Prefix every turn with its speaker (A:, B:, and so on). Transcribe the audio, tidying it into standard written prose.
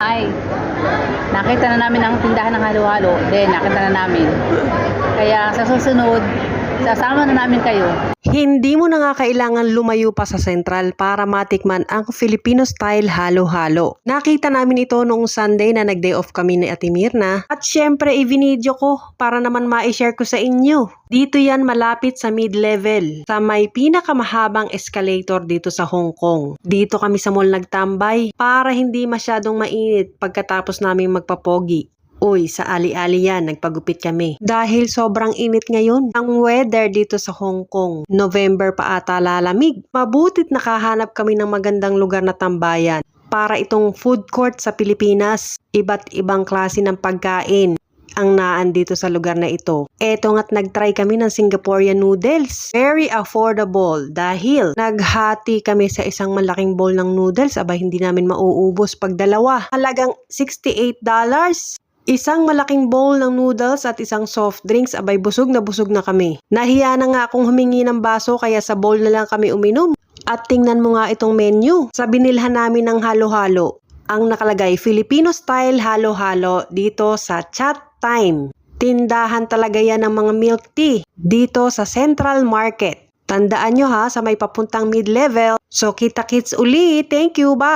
A: Ay, nakita na namin ang tindahan ng halo-halo. Then, nakita na namin. Kaya sa susunod, sasama na namin kayo.
B: Hindi mo na nga kailangan lumayo pa sa Central para matikman ang Filipino-style halo-halo. Nakita namin ito noong Sunday na nag-day off kami ni Ate Mirna. At syempre, i-video ko para naman ma-share ko sa inyo. Dito yan malapit sa mid-level, sa may pinakamahabang escalator dito sa Hong Kong. Dito kami sa mall nagtambay para hindi masyadong mainit pagkatapos namin magpapogi. Uy, sa ali-ali yan, nagpagupit kami. Dahil sobrang init ngayon, ang weather dito sa Hong Kong. November pa ata lalamig. Mabutit nakahanap kami ng magandang lugar na tambayan. Para itong food court sa Pilipinas. Iba't ibang klase ng pagkain ang naan dito sa lugar na ito. Eto nga't nag-try kami ng Singaporean noodles. Very affordable dahil naghati kami sa isang malaking bowl ng noodles. Aba, hindi namin mauubos pag dalawa. Halagang $68. Isang malaking bowl ng noodles at isang soft drinks, abay busog na kami. Nahiya na nga akong humingi ng baso kaya sa bowl na lang kami uminom. At tingnan mo nga itong menu. Sa binilhan namin ng halo-halo, ang nakalagay Filipino style halo-halo dito sa Chat Time. Tindahan talaga yan ng mga milk tea dito sa Central Market. Tandaan nyo ha, sa may papuntang mid-level. So kita-kits uli. Thank you, bye!